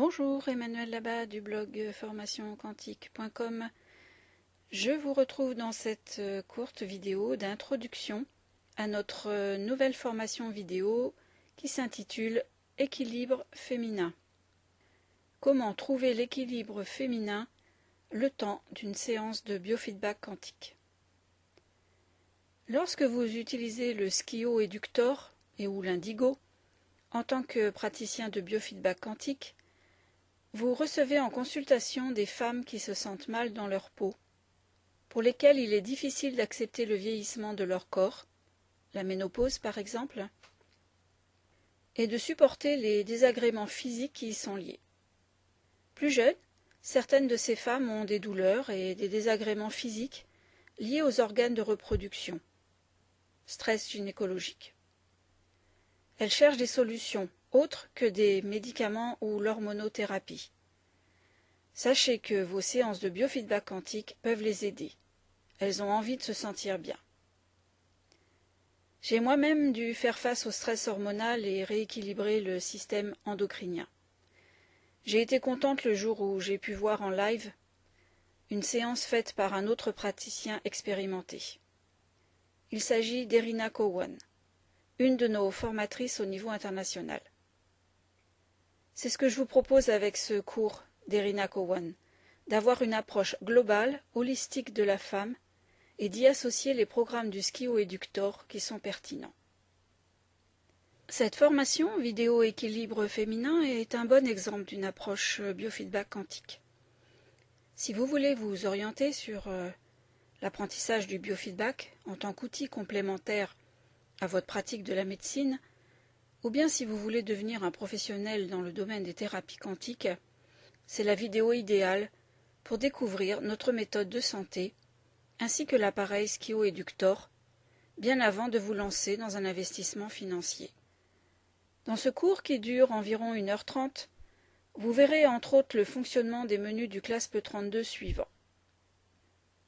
Bonjour, Emmanuel Labat du blog formationquantique.com. Je vous retrouve dans cette courte vidéo d'introduction à notre nouvelle formation vidéo qui s'intitule Équilibre féminin. Comment trouver l'équilibre féminin le temps d'une séance de biofeedback quantique. Lorsque vous utilisez le Skio Eductor et ou l'Indigo en tant que praticien de biofeedback quantique, vous recevez en consultation des femmes qui se sentent mal dans leur peau, pour lesquelles il est difficile d'accepter le vieillissement de leur corps, la ménopause par exemple, et de supporter les désagréments physiques qui y sont liés. Plus jeunes, certaines de ces femmes ont des douleurs et des désagréments physiques liés aux organes de reproduction, stress gynécologique. Elles cherchent des solutions autres que des médicaments ou l'hormonothérapie. Sachez que vos séances de biofeedback quantique peuvent les aider. Elles ont envie de se sentir bien. J'ai moi-même dû faire face au stress hormonal et rééquilibrer le système endocrinien. J'ai été contente le jour où j'ai pu voir en live une séance faite par un autre praticien expérimenté. Il s'agit d'Erina Cowan, une de nos formatrices au niveau international. C'est ce que je vous propose avec ce cours d'Erina Cowan, d'avoir une approche globale, holistique de la femme et d'y associer les programmes du Skio Eductor qui sont pertinents. Cette formation vidéo équilibre féminin est un bon exemple d'une approche biofeedback quantique. Si vous voulez vous orienter sur l'apprentissage du biofeedback en tant qu'outil complémentaire à votre pratique de la médecine, ou bien si vous voulez devenir un professionnel dans le domaine des thérapies quantiques, c'est la vidéo idéale pour découvrir notre méthode de santé ainsi que l'appareil Skio Eductor, bien avant de vous lancer dans un investissement financier. Dans ce cours qui dure environ 1h30, vous verrez entre autres le fonctionnement des menus du CLASP 32 suivant.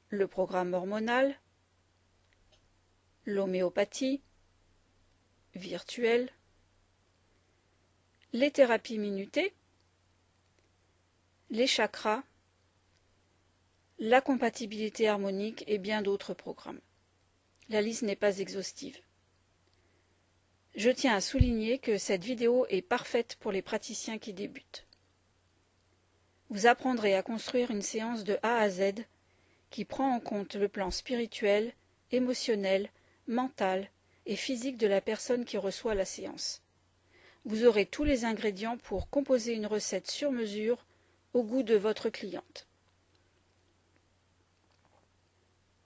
Le programme hormonal, l'homéopathie, virtuelle, les thérapies minutées, les chakras, la compatibilité harmonique et bien d'autres programmes. La liste n'est pas exhaustive. Je tiens à souligner que cette vidéo est parfaite pour les praticiens qui débutent. Vous apprendrez à construire une séance de A à Z qui prend en compte le plan spirituel, émotionnel, mental et physique de la personne qui reçoit la séance. Vous aurez tous les ingrédients pour composer une recette sur mesure au goût de votre cliente.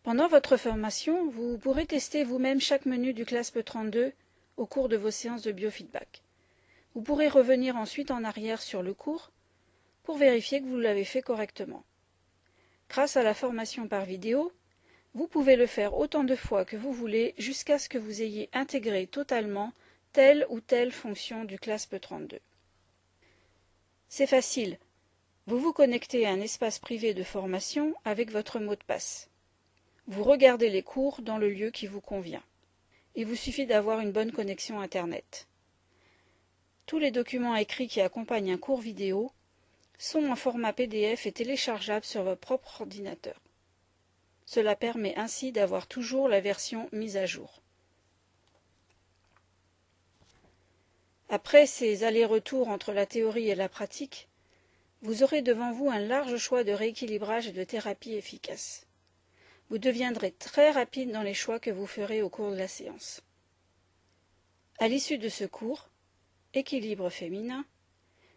Pendant votre formation, vous pourrez tester vous-même chaque menu du CLASP 32 au cours de vos séances de biofeedback. Vous pourrez revenir ensuite en arrière sur le cours pour vérifier que vous l'avez fait correctement. Grâce à la formation par vidéo, vous pouvez le faire autant de fois que vous voulez jusqu'à ce que vous ayez intégré totalement telle ou telle fonction du CLASP 32. C'est facile. Vous vous connectez à un espace privé de formation avec votre mot de passe. Vous regardez les cours dans le lieu qui vous convient. Il vous suffit d'avoir une bonne connexion Internet. Tous les documents écrits qui accompagnent un cours vidéo sont en format PDF et téléchargeables sur votre propre ordinateur. Cela permet ainsi d'avoir toujours la version mise à jour. Après ces allers-retours entre la théorie et la pratique, vous aurez devant vous un large choix de rééquilibrage et de thérapie efficaces. Vous deviendrez très rapide dans les choix que vous ferez au cours de la séance. À l'issue de ce cours, Équilibre féminin,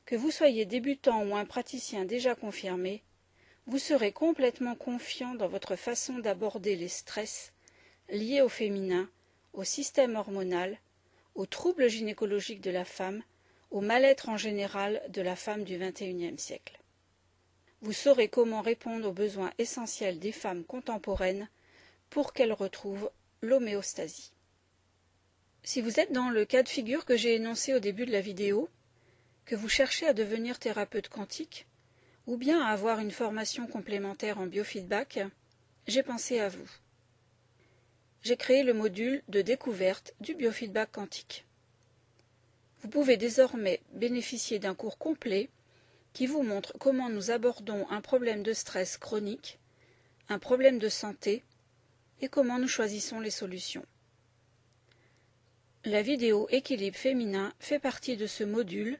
que vous soyez débutant ou un praticien déjà confirmé, vous serez complètement confiant dans votre façon d'aborder les stress liés au féminin, au système hormonal, aux troubles gynécologiques de la femme, au mal-être en général de la femme du XXIe siècle. Vous saurez comment répondre aux besoins essentiels des femmes contemporaines pour qu'elles retrouvent l'homéostasie. Si vous êtes dans le cas de figure que j'ai énoncé au début de la vidéo, que vous cherchez à devenir thérapeute quantique, ou bien à avoir une formation complémentaire en biofeedback, j'ai pensé à vous. J'ai créé le module de découverte du biofeedback quantique. Vous pouvez désormais bénéficier d'un cours complet qui vous montre comment nous abordons un problème de stress chronique, un problème de santé et comment nous choisissons les solutions. La vidéo Équilibre féminin fait partie de ce module,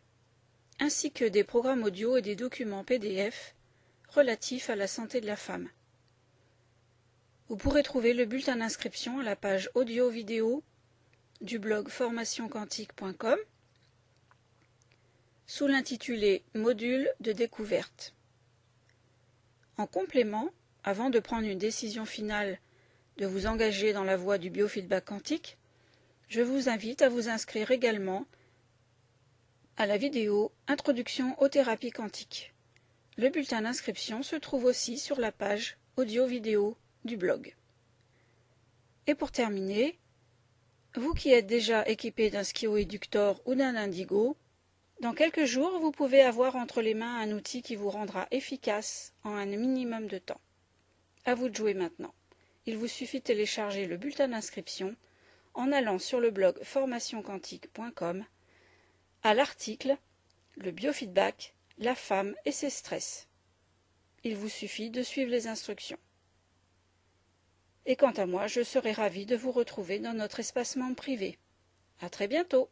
ainsi que des programmes audio et des documents PDF relatifs à la santé de la femme. Vous pourrez trouver le bulletin d'inscription à la page audio-vidéo du blog formationquantique.com sous l'intitulé Module de découverte. En complément, avant de prendre une décision finale de vous engager dans la voie du biofeedback quantique, je vous invite à vous inscrire également à la vidéo Introduction aux thérapies quantiques. Le bulletin d'inscription se trouve aussi sur la page audio-vidéo du blog. Et pour terminer, vous qui êtes déjà équipé d'un skioéductor ou d'un indigo, dans quelques jours, vous pouvez avoir entre les mains un outil qui vous rendra efficace en un minimum de temps. À vous de jouer maintenant. Il vous suffit de télécharger le bulletin d'inscription en allant sur le blog formationquantique.com à l'article « Le biofeedback, la femme et ses stress ». Il vous suffit de suivre les instructions. Et quant à moi, je serai ravie de vous retrouver dans notre espace membre privé. À très bientôt!